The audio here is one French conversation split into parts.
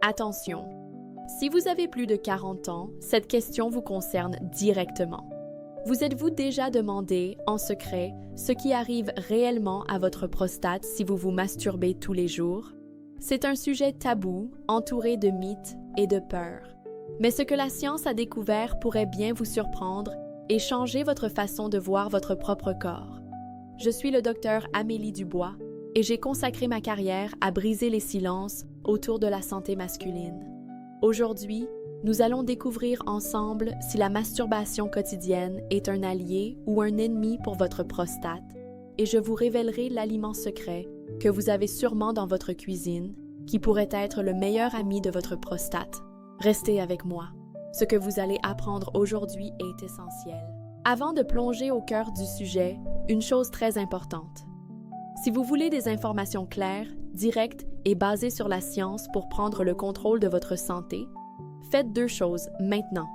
Attention! Si vous avez plus de 40 ans, cette question vous concerne directement. Vous êtes-vous déjà demandé, en secret, ce qui arrive réellement à votre prostate si vous vous masturbez tous les jours? C'est un sujet tabou, entouré de mythes et de peurs. Mais ce que la science a découvert pourrait bien vous surprendre et changer votre façon de voir votre propre corps. Je suis le docteur Amélie Dubois et j'ai consacré ma carrière à briser les silences autour de la santé masculine. Aujourd'hui, nous allons découvrir ensemble si la masturbation quotidienne est un allié ou un ennemi pour votre prostate et je vous révélerai l'aliment secret que vous avez sûrement dans votre cuisine qui pourrait être le meilleur ami de votre prostate. Restez avec moi. Ce que vous allez apprendre aujourd'hui est essentiel. Avant de plonger au cœur du sujet, une chose très importante. Si vous voulez des informations claires, directes et basées sur la science pour prendre le contrôle de votre santé, faites 2 choses maintenant.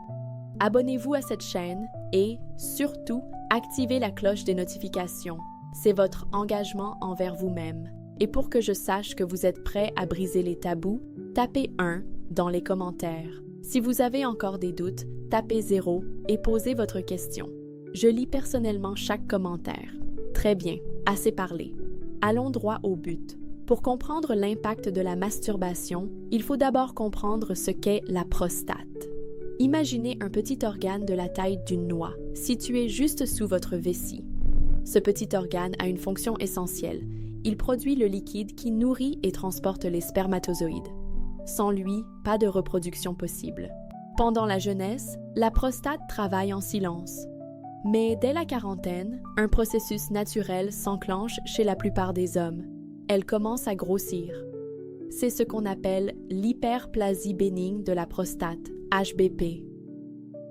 Abonnez-vous à cette chaîne et, surtout, activez la cloche des notifications. C'est votre engagement envers vous-même. Et pour que je sache que vous êtes prêt à briser les tabous, tapez 1 dans les commentaires. Si vous avez encore des doutes, tapez 0 et posez votre question. Je lis personnellement chaque commentaire. Très bien, assez parlé. Allons droit au but. Pour comprendre l'impact de la masturbation, il faut d'abord comprendre ce qu'est la prostate. Imaginez un petit organe de la taille d'une noix, situé juste sous votre vessie. Ce petit organe a une fonction essentielle. Il produit le liquide qui nourrit et transporte les spermatozoïdes. Sans lui, pas de reproduction possible. Pendant la jeunesse, la prostate travaille en silence. Mais dès la quarantaine, un processus naturel s'enclenche chez la plupart des hommes. Elle commence à grossir. C'est ce qu'on appelle l'hyperplasie bénigne de la prostate, HBP.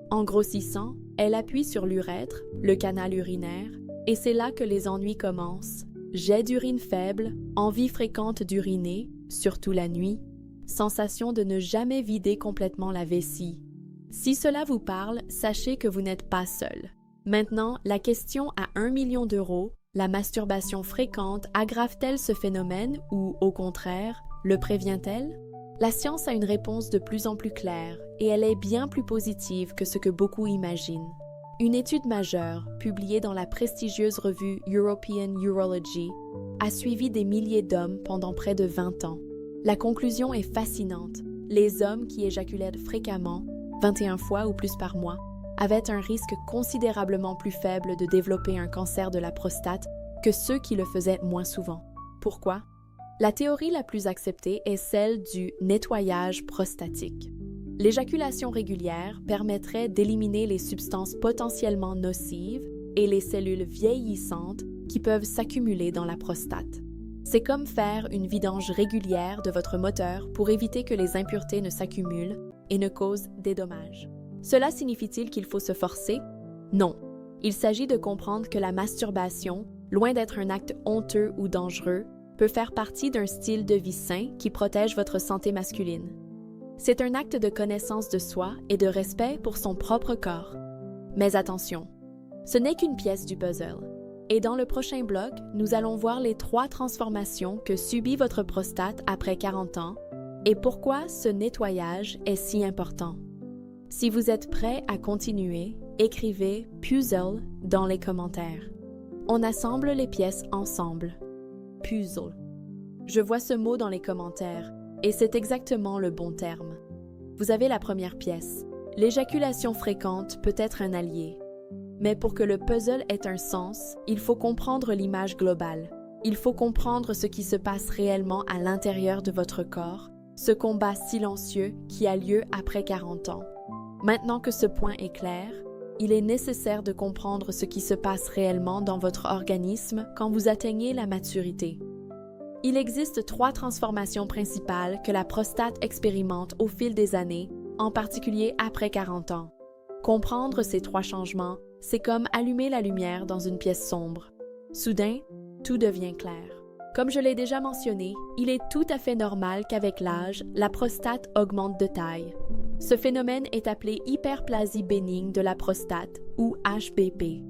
En grossissant, elle appuie sur l'urètre, le canal urinaire, et c'est là que les ennuis commencent. Jet d'urine faible, envie fréquente d'uriner, surtout la nuit, sensation de ne jamais vider complètement la vessie. Si cela vous parle, sachez que vous n'êtes pas seul. Maintenant, la question à 1 million d'euros, la masturbation fréquente aggrave-t-elle ce phénomène ou, au contraire, le prévient-elle? La science a une réponse de plus en plus claire et elle est bien plus positive que ce que beaucoup imaginent. Une étude majeure, publiée dans la prestigieuse revue European Urology, a suivi des milliers d'hommes pendant près de 20 ans. La conclusion est fascinante. Les hommes qui éjaculaient fréquemment, 21 fois ou plus par mois, avaient un risque considérablement plus faible de développer un cancer de la prostate que ceux qui le faisaient moins souvent. Pourquoi? La théorie la plus acceptée est celle du nettoyage prostatique. L'éjaculation régulière permettrait d'éliminer les substances potentiellement nocives et les cellules vieillissantes qui peuvent s'accumuler dans la prostate. C'est comme faire une vidange régulière de votre moteur pour éviter que les impuretés ne s'accumulent et ne causent des dommages. Cela signifie-t-il qu'il faut se forcer? Non. Il s'agit de comprendre que la masturbation, loin d'être un acte honteux ou dangereux, peut faire partie d'un style de vie sain qui protège votre santé masculine. C'est un acte de connaissance de soi et de respect pour son propre corps. Mais attention, ce n'est qu'une pièce du puzzle. Et dans le prochain bloc, nous allons voir les 3 transformations que subit votre prostate après 40 ans et pourquoi ce nettoyage est si important. Si vous êtes prêt à continuer, écrivez « puzzle » dans les commentaires. On assemble les pièces ensemble. Puzzle. Je vois ce mot dans les commentaires et c'est exactement le bon terme. Vous avez la première pièce. L'éjaculation fréquente peut être un allié. Mais pour que le puzzle ait un sens, il faut comprendre l'image globale. Il faut comprendre ce qui se passe réellement à l'intérieur de votre corps, ce combat silencieux qui a lieu après 40 ans. Maintenant que ce point est clair, il est nécessaire de comprendre ce qui se passe réellement dans votre organisme quand vous atteignez la maturité. Il existe 3 transformations principales que la prostate expérimente au fil des années, en particulier après 40 ans. Comprendre ces 3 changements, c'est comme allumer la lumière dans une pièce sombre. Soudain, tout devient clair. Comme je l'ai déjà mentionné, il est tout à fait normal qu'avec l'âge, la prostate augmente de taille. Ce phénomène est appelé hyperplasie bénigne de la prostate, ou HBP.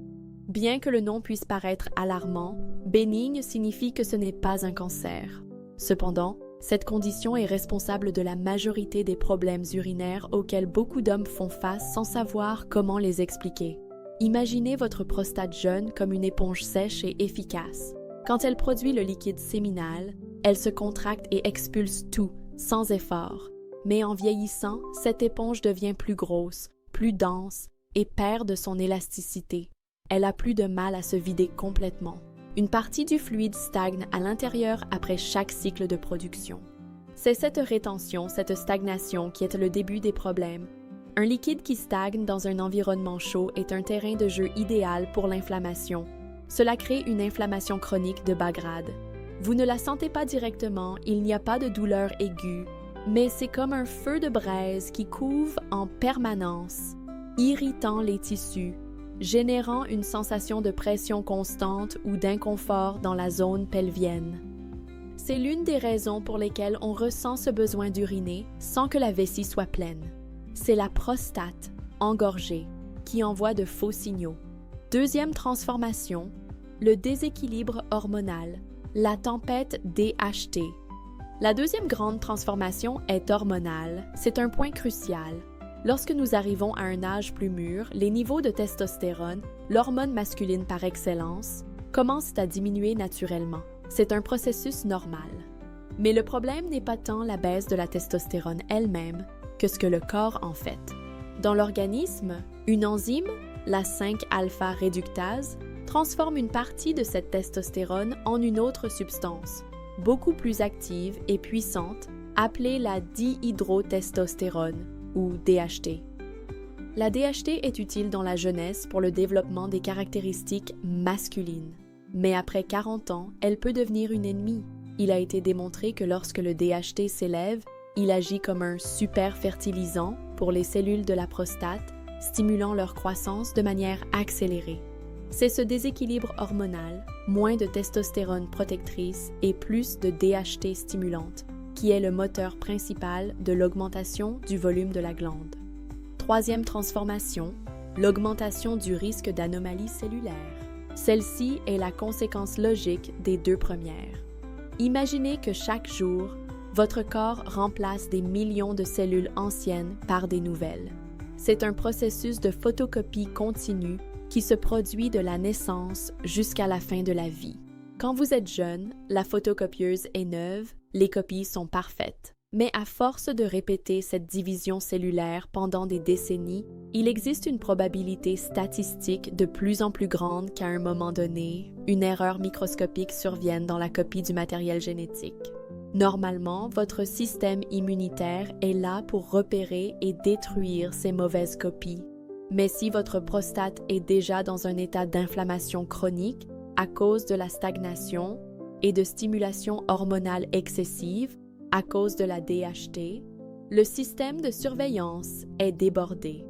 Bien que le nom puisse paraître alarmant, bénigne signifie que ce n'est pas un cancer. Cependant, Cette condition est responsable de la majorité des problèmes urinaires auxquels beaucoup d'hommes font face sans savoir comment les expliquer. Imaginez votre prostate jeune comme une éponge sèche et efficace. Quand elle produit le liquide séminal, elle se contracte et expulse tout, sans effort. Mais en vieillissant, cette éponge devient plus grosse, plus dense et perd de son élasticité. Elle a plus de mal à se vider complètement. Une partie du fluide stagne à l'intérieur après chaque cycle de production. C'est cette rétention, cette stagnation qui est le début des problèmes. Un liquide qui stagne dans un environnement chaud est un terrain de jeu idéal pour l'inflammation. Cela crée une inflammation chronique de bas grade. Vous ne la sentez pas directement, il n'y a pas de douleur aiguë, mais c'est comme un feu de braise qui couve en permanence, irritant les tissus, générant une sensation de pression constante ou d'inconfort dans la zone pelvienne. C'est l'une des raisons pour lesquelles on ressent ce besoin d'uriner sans que la vessie soit pleine. C'est la prostate, engorgée, qui envoie de faux signaux. Deuxième transformation, le déséquilibre hormonal, la tempête DHT. La deuxième grande transformation est hormonale. C'est un point crucial. Lorsque nous arrivons à un âge plus mûr, les niveaux de testostérone, l'hormone masculine par excellence, commencent à diminuer naturellement. C'est un processus normal. Mais le problème n'est pas tant la baisse de la testostérone elle-même que ce que le corps en fait. Dans l'organisme, une enzyme, la 5-alpha-réductase, transforme une partie de cette testostérone en une autre substance, beaucoup plus active et puissante, appelée la dihydrotestostérone, ou DHT. La DHT est utile dans la jeunesse pour le développement des caractéristiques masculines. Mais après 40 ans, elle peut devenir une ennemie. Il a été démontré que lorsque le DHT s'élève, il agit comme un super fertilisant pour les cellules de la prostate, stimulant leur croissance de manière accélérée. C'est ce déséquilibre hormonal, moins de testostérone protectrice et plus de DHT stimulante, qui est le moteur principal de l'augmentation du volume de la glande. Troisième transformation, l'augmentation du risque d'anomalies cellulaires. Celle-ci est la conséquence logique des deux premières. Imaginez que chaque jour, votre corps remplace des millions de cellules anciennes par des nouvelles. C'est un processus de photocopie continue qui se produit de la naissance jusqu'à la fin de la vie. Quand vous êtes jeune, la photocopieuse est neuve, les copies sont parfaites. Mais à force de répéter cette division cellulaire pendant des décennies, il existe une probabilité statistique de plus en plus grande qu'à un moment donné, une erreur microscopique survienne dans la copie du matériel génétique. Normalement, votre système immunitaire est là pour repérer et détruire ces mauvaises copies. Mais si votre prostate est déjà dans un état d'inflammation chronique à cause de la stagnation et de stimulation hormonale excessive, à cause de la DHT, le système de surveillance est débordé.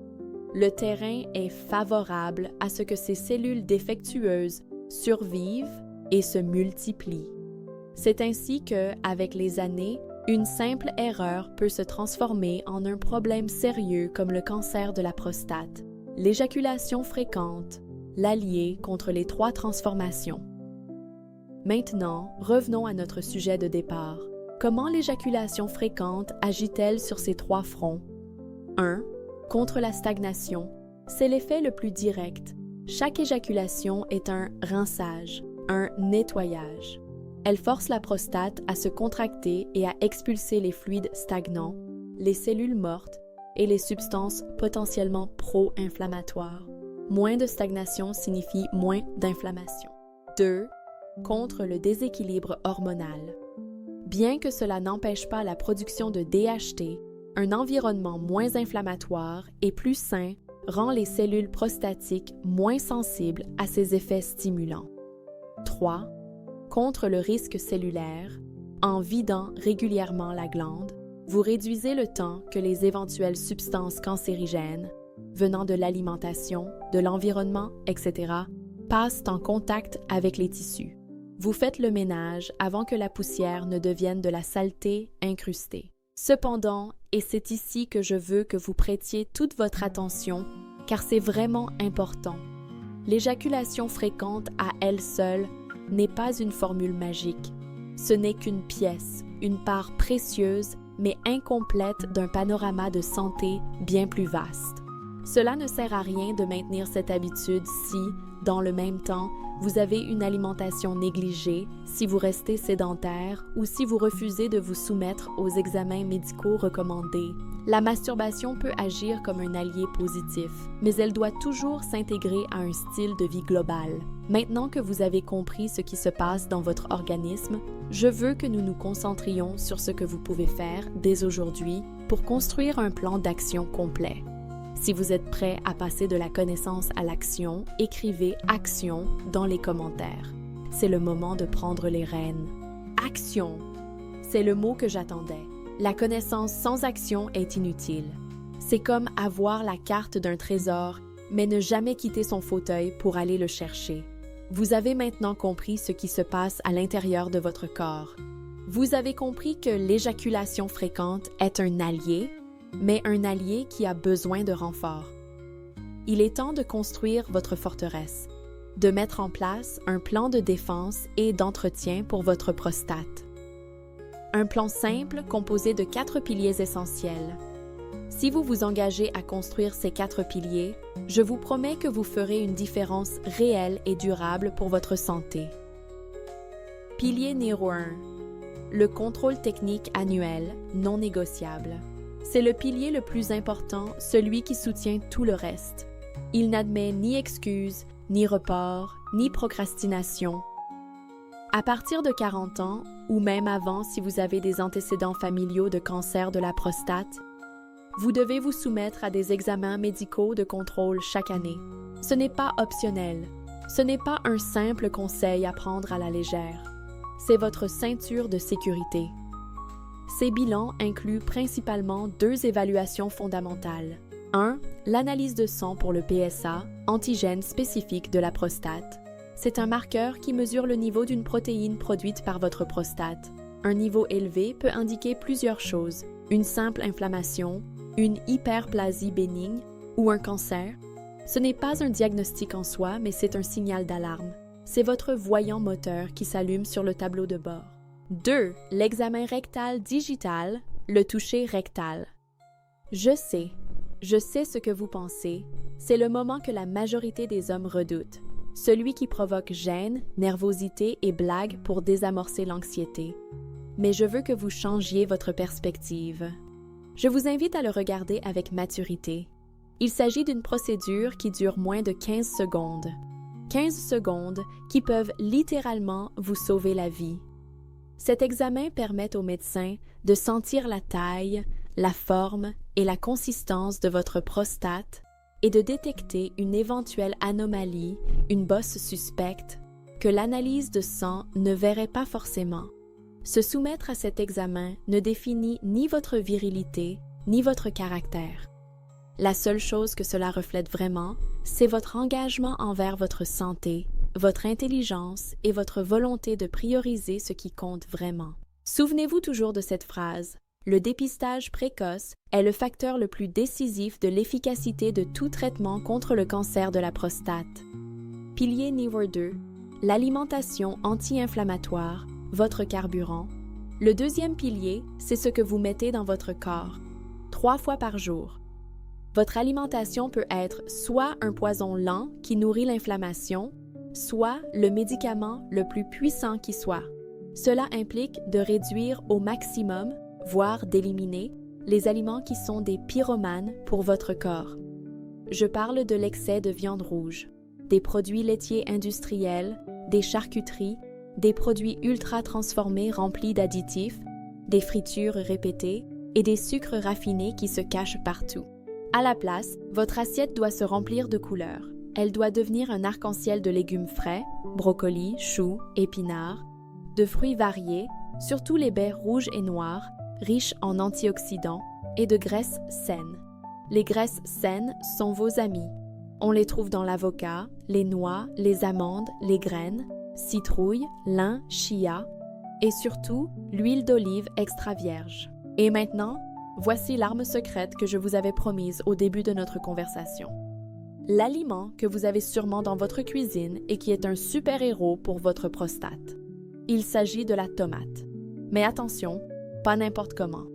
Le terrain est favorable à ce que ces cellules défectueuses survivent et se multiplient. C'est ainsi que, avec les années, une simple erreur peut se transformer en un problème sérieux comme le cancer de la prostate, l'éjaculation fréquente, l'allié contre les trois transformations. Maintenant, revenons à notre sujet de départ. Comment l'éjaculation fréquente agit-elle sur ces trois fronts? 1. Contre la stagnation. C'est l'effet le plus direct. Chaque éjaculation est un rinçage, un nettoyage. Elle force la prostate à se contracter et à expulser les fluides stagnants, les cellules mortes et les substances potentiellement pro-inflammatoires. Moins de stagnation signifie moins d'inflammation. 2. Contre le déséquilibre hormonal. Bien que cela n'empêche pas la production de DHT, un environnement moins inflammatoire et plus sain rend les cellules prostatiques moins sensibles à ces effets stimulants. 3. Contre le risque cellulaire, en vidant régulièrement la glande, vous réduisez le temps que les éventuelles substances cancérigènes, venant de l'alimentation, de l'environnement, etc., passent en contact avec les tissus. Vous faites le ménage avant que la poussière ne devienne de la saleté incrustée. Cependant, et c'est ici que je veux que vous prêtiez toute votre attention, car c'est vraiment important, l'éjaculation fréquente à elle seule n'est pas une formule magique. Ce n'est qu'une pièce, une part précieuse mais incomplète d'un panorama de santé bien plus vaste. Cela ne sert à rien de maintenir cette habitude si, dans le même temps, vous avez une alimentation négligée, si vous restez sédentaire ou si vous refusez de vous soumettre aux examens médicaux recommandés. La masturbation peut agir comme un allié positif, mais elle doit toujours s'intégrer à un style de vie global. Maintenant que vous avez compris ce qui se passe dans votre organisme, je veux que nous nous concentrions sur ce que vous pouvez faire dès aujourd'hui pour construire un plan d'action complet. Si vous êtes prêt à passer de la connaissance à l'action, écrivez « action » dans les commentaires. C'est le moment de prendre les rênes. Action! C'est le mot que j'attendais. La connaissance sans action est inutile. C'est comme avoir la carte d'un trésor, mais ne jamais quitter son fauteuil pour aller le chercher. Vous avez maintenant compris ce qui se passe à l'intérieur de votre corps. Vous avez compris que l'éjaculation fréquente est un allié, mais un allié qui a besoin de renfort. Il est temps de construire votre forteresse, de mettre en place un plan de défense et d'entretien pour votre prostate. Un plan simple composé de 4 piliers essentiels. Si vous vous engagez à construire ces 4 piliers, je vous promets que vous ferez une différence réelle et durable pour votre santé. Pilier numéro 1. Le contrôle technique annuel non négociable. C'est le pilier le plus important, celui qui soutient tout le reste. Il n'admet ni excuses, ni report, ni procrastination. À partir de 40 ans, ou même avant si vous avez des antécédents familiaux de cancer de la prostate, vous devez vous soumettre à des examens médicaux de contrôle chaque année. Ce n'est pas optionnel. Ce n'est pas un simple conseil à prendre à la légère. C'est votre ceinture de sécurité. Ces bilans incluent principalement 2 évaluations fondamentales. 1. L'analyse de sang pour le PSA, antigène spécifique de la prostate. C'est un marqueur qui mesure le niveau d'une protéine produite par votre prostate. Un niveau élevé peut indiquer plusieurs choses: une simple inflammation, une hyperplasie bénigne ou un cancer. Ce n'est pas un diagnostic en soi, mais c'est un signal d'alarme. C'est votre voyant moteur qui s'allume sur le tableau de bord. 2. L'examen rectal digital, le toucher rectal. Je sais ce que vous pensez. C'est le moment que la majorité des hommes redoutent. Celui qui provoque gêne, nervosité et blague pour désamorcer l'anxiété. Mais je veux que vous changiez votre perspective. Je vous invite à le regarder avec maturité. Il s'agit d'une procédure qui dure moins de 15 secondes. 15 secondes qui peuvent littéralement vous sauver la vie. Cet examen permet au médecin de sentir la taille, la forme et la consistance de votre prostate et de détecter une éventuelle anomalie, une bosse suspecte, que l'analyse de sang ne verrait pas forcément. Se soumettre à cet examen ne définit ni votre virilité, ni votre caractère. La seule chose que cela reflète vraiment, c'est votre engagement envers votre santé, votre intelligence et votre volonté de prioriser ce qui compte vraiment. Souvenez-vous toujours de cette phrase: le dépistage précoce est le facteur le plus décisif de l'efficacité de tout traitement contre le cancer de la prostate. Pilier numéro 2. L'alimentation anti-inflammatoire, votre carburant. Le deuxième pilier, c'est ce que vous mettez dans votre corps, 3 fois par jour. Votre alimentation peut être soit un poison lent qui nourrit l'inflammation, soit le médicament le plus puissant qui soit. Cela implique de réduire au maximum, voire d'éliminer, les aliments qui sont des pyromanes pour votre corps. Je parle de l'excès de viande rouge, des produits laitiers industriels, des charcuteries, des produits ultra transformés remplis d'additifs, des fritures répétées et des sucres raffinés qui se cachent partout. À la place, votre assiette doit se remplir de couleurs. Elle doit devenir un arc-en-ciel de légumes frais, brocolis, choux, épinards, de fruits variés, surtout les baies rouges et noires, riches en antioxydants, et de graisses saines. Les graisses saines sont vos amis. On les trouve dans l'avocat, les noix, les amandes, les graines, citrouille, lin, chia, et surtout l'huile d'olive extra vierge. Et maintenant, voici l'arme secrète que je vous avais promise au début de notre conversation. L'aliment que vous avez sûrement dans votre cuisine et qui est un super-héros pour votre prostate. Il s'agit de la tomate. Mais attention, pas n'importe comment.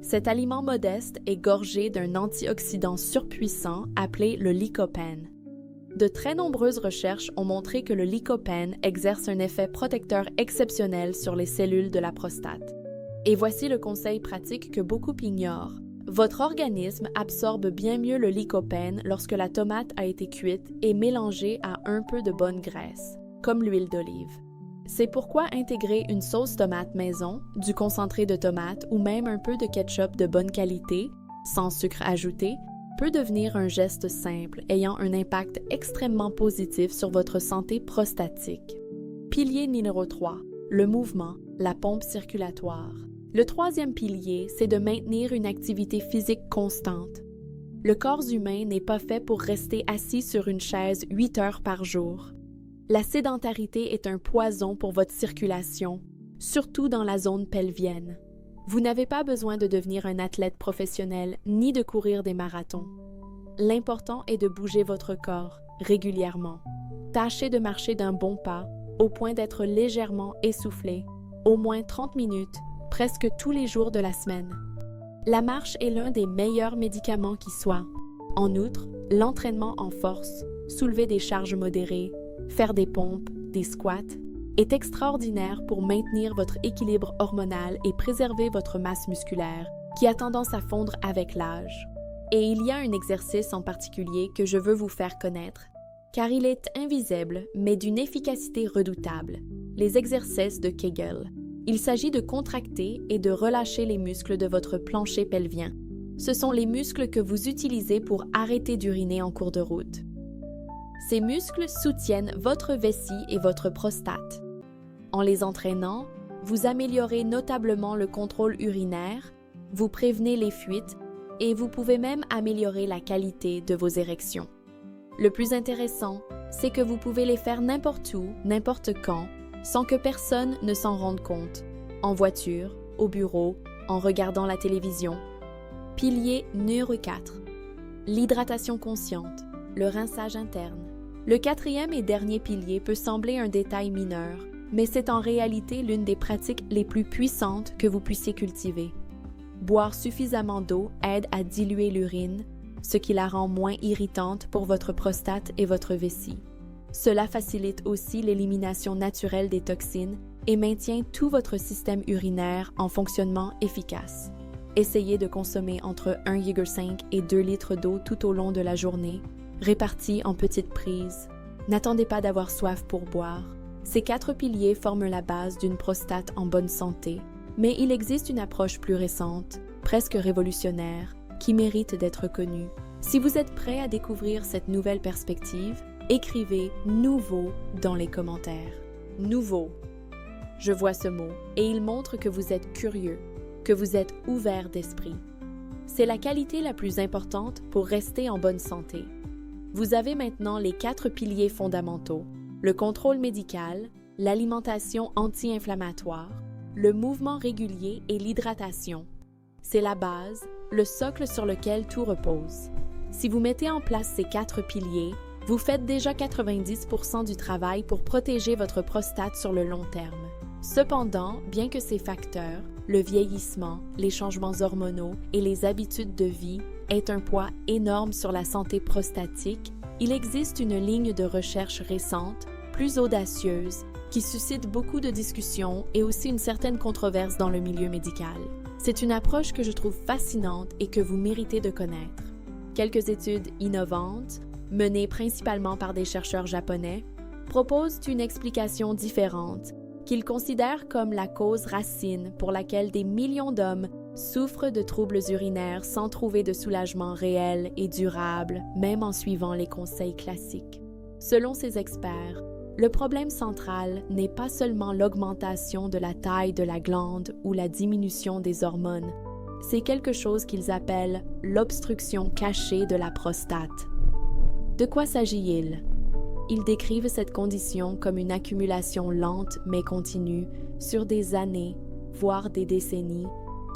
Cet aliment modeste est gorgé d'un antioxydant surpuissant appelé le lycopène. De très nombreuses recherches ont montré que le lycopène exerce un effet protecteur exceptionnel sur les cellules de la prostate. Et voici le conseil pratique que beaucoup ignorent. Votre organisme absorbe bien mieux le lycopène lorsque la tomate a été cuite et mélangée à un peu de bonne graisse, comme l'huile d'olive. C'est pourquoi intégrer une sauce tomate maison, du concentré de tomate ou même un peu de ketchup de bonne qualité, sans sucre ajouté, peut devenir un geste simple ayant un impact extrêmement positif sur votre santé prostatique. Pilier numéro 3, le mouvement, la pompe circulatoire. Le troisième pilier, c'est de maintenir une activité physique constante. Le corps humain n'est pas fait pour rester assis sur une chaise 8 heures par jour. La sédentarité est un poison pour votre circulation, surtout dans la zone pelvienne. Vous n'avez pas besoin de devenir un athlète professionnel ni de courir des marathons. L'important est de bouger votre corps régulièrement. Tâchez de marcher d'un bon pas, au point d'être légèrement essoufflé, au moins 30 minutes, presque tous les jours de la semaine. La marche est l'un des meilleurs médicaments qui soit. En outre, l'entraînement en force, soulever des charges modérées, faire des pompes, des squats, est extraordinaire pour maintenir votre équilibre hormonal et préserver votre masse musculaire, qui a tendance à fondre avec l'âge. Et il y a un exercice en particulier que je veux vous faire connaître, car il est invisible, mais d'une efficacité redoutable, les exercices de Kegel. Il s'agit de contracter et de relâcher les muscles de votre plancher pelvien. Ce sont les muscles que vous utilisez pour arrêter d'uriner en cours de route. Ces muscles soutiennent votre vessie et votre prostate. En les entraînant, vous améliorez notablement le contrôle urinaire, vous prévenez les fuites et vous pouvez même améliorer la qualité de vos érections. Le plus intéressant, c'est que vous pouvez les faire n'importe où, n'importe quand, sans que personne ne s'en rende compte, en voiture, au bureau, en regardant la télévision. Pilier numéro 4. L'hydratation consciente, le rinçage interne. Le quatrième et dernier pilier peut sembler un détail mineur, mais c'est en réalité l'une des pratiques les plus puissantes que vous puissiez cultiver. Boire suffisamment d'eau aide à diluer l'urine, ce qui la rend moins irritante pour votre prostate et votre vessie. Cela facilite aussi l'élimination naturelle des toxines et maintient tout votre système urinaire en fonctionnement efficace. Essayez de consommer entre 1,5 et 2 litres d'eau tout au long de la journée, répartis en petites prises. N'attendez pas d'avoir soif pour boire. Ces 4 piliers forment la base d'une prostate en bonne santé, mais il existe une approche plus récente, presque révolutionnaire, qui mérite d'être connue. Si vous êtes prêt à découvrir cette nouvelle perspective, écrivez « nouveau » dans les commentaires. Nouveau. Je vois ce mot et il montre que vous êtes curieux, que vous êtes ouvert d'esprit. C'est la qualité la plus importante pour rester en bonne santé. Vous avez maintenant les 4 piliers fondamentaux, le contrôle médical, l'alimentation anti-inflammatoire, le mouvement régulier et l'hydratation. C'est la base, le socle sur lequel tout repose. Si vous mettez en place ces 4 piliers, vous faites déjà 90% du travail pour protéger votre prostate sur le long terme. Cependant, bien que ces facteurs, le vieillissement, les changements hormonaux et les habitudes de vie aient un poids énorme sur la santé prostatique, il existe une ligne de recherche récente, plus audacieuse, qui suscite beaucoup de discussions et aussi une certaine controverse dans le milieu médical. C'est une approche que je trouve fascinante et que vous méritez de connaître. Quelques études innovantes, menées principalement par des chercheurs japonais, proposent une explication différente qu'ils considèrent comme la cause racine pour laquelle des millions d'hommes souffrent de troubles urinaires sans trouver de soulagement réel et durable, même en suivant les conseils classiques. Selon ces experts, le problème central n'est pas seulement l'augmentation de la taille de la glande ou la diminution des hormones, c'est quelque chose qu'ils appellent l'obstruction cachée de la prostate. De quoi s'agit-il? Ils décrivent cette condition comme une accumulation lente mais continue sur des années, voire des décennies,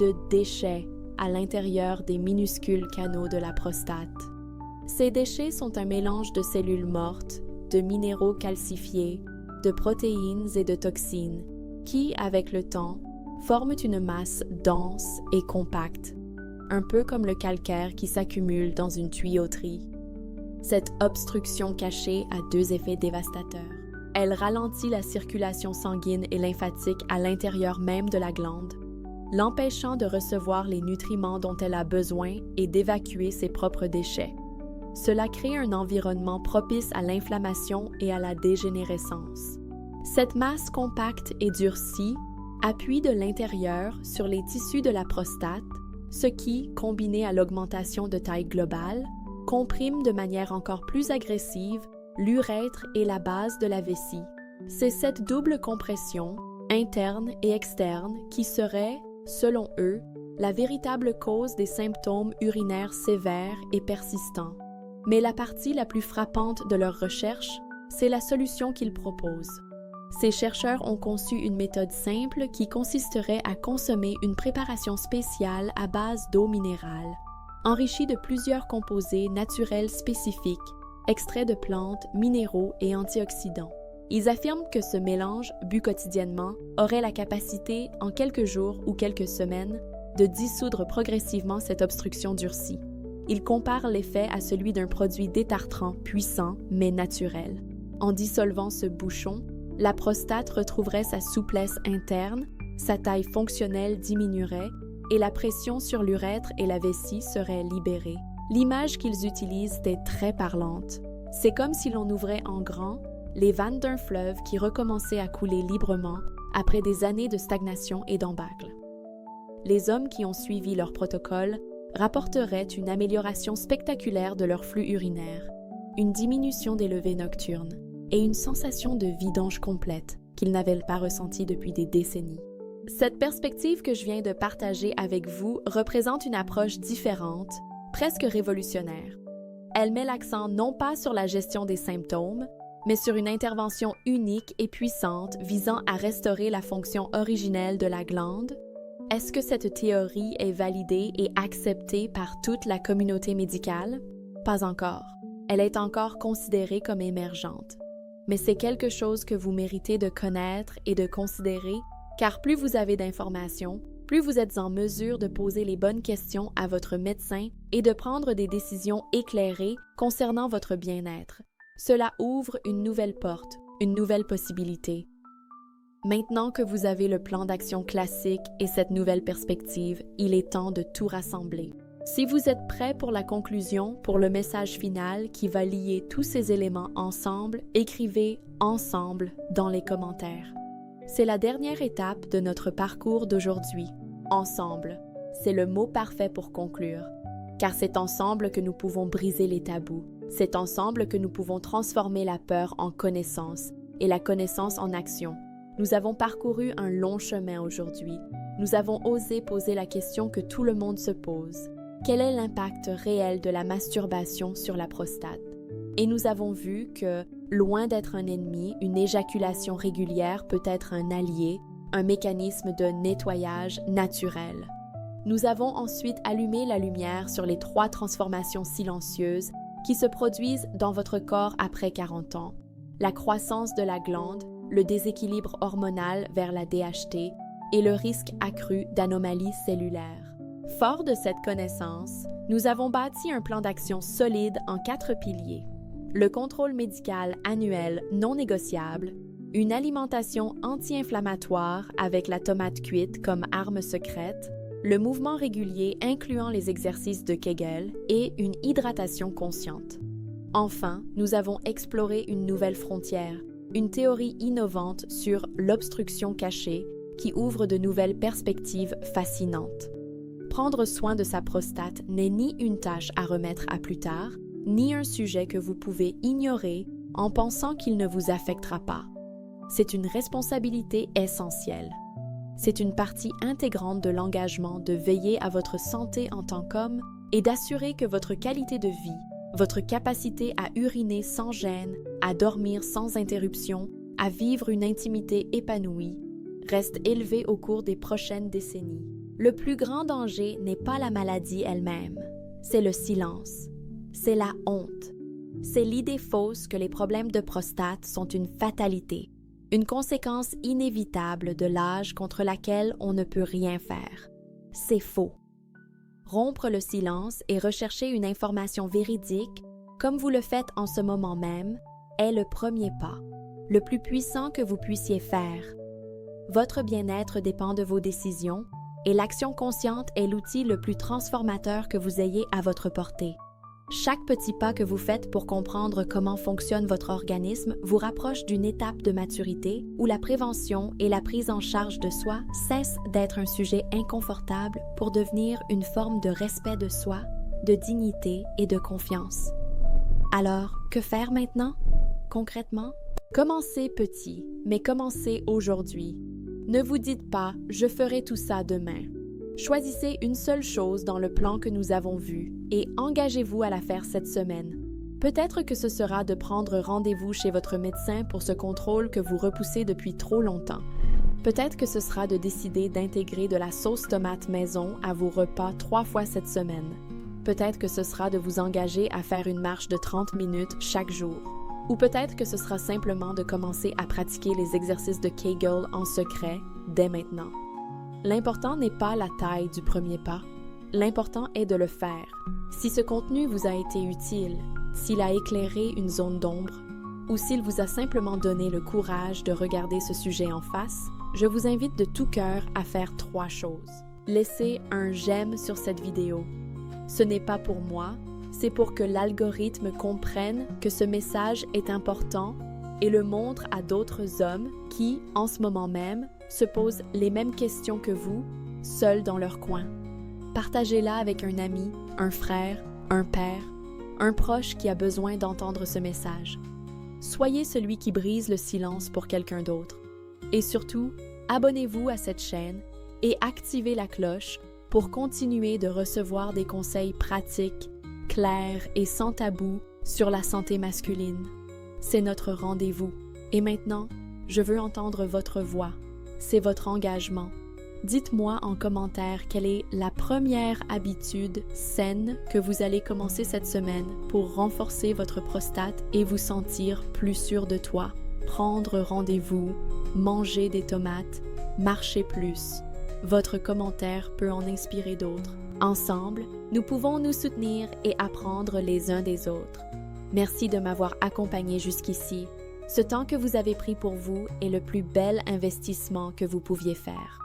de déchets à l'intérieur des minuscules canaux de la prostate. Ces déchets sont un mélange de cellules mortes, de minéraux calcifiés, de protéines et de toxines, qui, avec le temps, forment une masse dense et compacte, un peu comme le calcaire qui s'accumule dans une tuyauterie. Cette obstruction cachée a deux effets dévastateurs. Elle ralentit la circulation sanguine et lymphatique à l'intérieur même de la glande, l'empêchant de recevoir les nutriments dont elle a besoin et d'évacuer ses propres déchets. Cela crée un environnement propice à l'inflammation et à la dégénérescence. Cette masse compacte et durcie appuie de l'intérieur sur les tissus de la prostate, ce qui, combiné à l'augmentation de taille globale, comprime de manière encore plus agressive l'urètre et la base de la vessie. C'est cette double compression, interne et externe, qui serait, selon eux, la véritable cause des symptômes urinaires sévères et persistants. Mais la partie la plus frappante de leur recherche, c'est la solution qu'ils proposent. Ces chercheurs ont conçu une méthode simple qui consisterait à consommer une préparation spéciale à base d'eau minérale, enrichie de plusieurs composés naturels spécifiques, extraits de plantes, minéraux et antioxydants. Ils affirment que ce mélange, bu quotidiennement, aurait la capacité, en quelques jours ou quelques semaines, de dissoudre progressivement cette obstruction durcie. Ils comparent l'effet à celui d'un produit détartrant puissant mais naturel. En dissolvant ce bouchon, la prostate retrouverait sa souplesse interne, sa taille fonctionnelle diminuerait et la pression sur l'urètre et la vessie serait libérée. L'image qu'ils utilisent est très parlante. C'est comme si l'on ouvrait en grand les vannes d'un fleuve qui recommençait à couler librement après des années de stagnation et d'embâcle. Les hommes qui ont suivi leur protocole rapporteraient une amélioration spectaculaire de leur flux urinaire, une diminution des levées nocturnes et une sensation de vidange complète qu'ils n'avaient pas ressentie depuis des décennies. Cette perspective que je viens de partager avec vous représente une approche différente, presque révolutionnaire. Elle met l'accent non pas sur la gestion des symptômes, mais sur une intervention unique et puissante visant à restaurer la fonction originelle de la glande. Est-ce que cette théorie est validée et acceptée par toute la communauté médicale? Pas encore. Elle est encore considérée comme émergente. Mais c'est quelque chose que vous méritez de connaître et de considérer, car plus vous avez d'informations, plus vous êtes en mesure de poser les bonnes questions à votre médecin et de prendre des décisions éclairées concernant votre bien-être. Cela ouvre une nouvelle porte, une nouvelle possibilité. Maintenant que vous avez le plan d'action classique et cette nouvelle perspective, il est temps de tout rassembler. Si vous êtes prêt pour la conclusion, pour le message final qui va lier tous ces éléments ensemble, écrivez « ensemble » dans les commentaires. C'est la dernière étape de notre parcours d'aujourd'hui. Ensemble, c'est le mot parfait pour conclure, car c'est ensemble que nous pouvons briser les tabous. C'est ensemble que nous pouvons transformer la peur en connaissance et la connaissance en action. Nous avons parcouru un long chemin aujourd'hui. Nous avons osé poser la question que tout le monde se pose. Quel est l'impact réel de la masturbation sur la prostate? Et nous avons vu que, loin d'être un ennemi, une éjaculation régulière peut être un allié, un mécanisme de nettoyage naturel. Nous avons ensuite allumé la lumière sur les 3 transformations silencieuses qui se produisent dans votre corps après 40 ans. La croissance de la glande, le déséquilibre hormonal vers la DHT et le risque accru d'anomalies cellulaires. Fort de cette connaissance, nous avons bâti un plan d'action solide en 4 piliers. Le contrôle médical annuel non négociable, une alimentation anti-inflammatoire avec la tomate cuite comme arme secrète, le mouvement régulier incluant les exercices de Kegel et une hydratation consciente. Enfin, nous avons exploré une nouvelle frontière, une théorie innovante sur l'obstruction cachée qui ouvre de nouvelles perspectives fascinantes. Prendre soin de sa prostate n'est ni une tâche à remettre à plus tard, ni un sujet que vous pouvez ignorer en pensant qu'il ne vous affectera pas. C'est une responsabilité essentielle. C'est une partie intégrante de l'engagement de veiller à votre santé en tant qu'homme et d'assurer que votre qualité de vie, votre capacité à uriner sans gêne, à dormir sans interruption, à vivre une intimité épanouie, reste élevée au cours des prochaines décennies. Le plus grand danger n'est pas la maladie elle-même, c'est le silence, c'est la honte, c'est l'idée fausse que les problèmes de prostate sont une fatalité, une conséquence inévitable de l'âge contre laquelle on ne peut rien faire. C'est faux. Rompre le silence et rechercher une information véridique, comme vous le faites en ce moment même, est le premier pas, le plus puissant que vous puissiez faire. Votre bien-être dépend de vos décisions et l'action consciente est l'outil le plus transformateur que vous ayez à votre portée. Chaque petit pas que vous faites pour comprendre comment fonctionne votre organisme vous rapproche d'une étape de maturité où la prévention et la prise en charge de soi cessent d'être un sujet inconfortable pour devenir une forme de respect de soi, de dignité et de confiance. Alors, que faire maintenant? Concrètement, commencez petit, mais commencez aujourd'hui. Ne vous dites pas « je ferai tout ça demain ». Choisissez une seule chose dans le plan que nous avons vu et engagez-vous à la faire cette semaine. Peut-être que ce sera de prendre rendez-vous chez votre médecin pour ce contrôle que vous repoussez depuis trop longtemps. Peut-être que ce sera de décider d'intégrer de la sauce tomate maison à vos repas 3 fois cette semaine. Peut-être que ce sera de vous engager à faire une marche de 30 minutes chaque jour. Ou peut-être que ce sera simplement de commencer à pratiquer les exercices de Kegel en secret dès maintenant. L'important n'est pas la taille du premier pas, l'important est de le faire. Si ce contenu vous a été utile, s'il a éclairé une zone d'ombre, ou s'il vous a simplement donné le courage de regarder ce sujet en face, je vous invite de tout cœur à faire 3 choses. Laissez un j'aime sur cette vidéo. Ce n'est pas pour moi, c'est pour que l'algorithme comprenne que ce message est important et le montre à d'autres hommes qui, en ce moment même, se posent les mêmes questions que vous, seuls dans leur coin. Partagez-la avec un ami, un frère, un père, un proche qui a besoin d'entendre ce message. Soyez celui qui brise le silence pour quelqu'un d'autre. Et surtout, abonnez-vous à cette chaîne et activez la cloche pour continuer de recevoir des conseils pratiques, clairs et sans tabou sur la santé masculine. C'est notre rendez-vous. Et maintenant, je veux entendre votre voix. C'est votre engagement. Dites-moi en commentaire quelle est la première habitude saine que vous allez commencer cette semaine pour renforcer votre prostate et vous sentir plus sûr de toi. Prendre rendez-vous, manger des tomates, marcher plus. Votre commentaire peut en inspirer d'autres. Ensemble, nous pouvons nous soutenir et apprendre les uns des autres. Merci de m'avoir accompagné jusqu'ici. Ce temps que vous avez pris pour vous est le plus bel investissement que vous pouviez faire.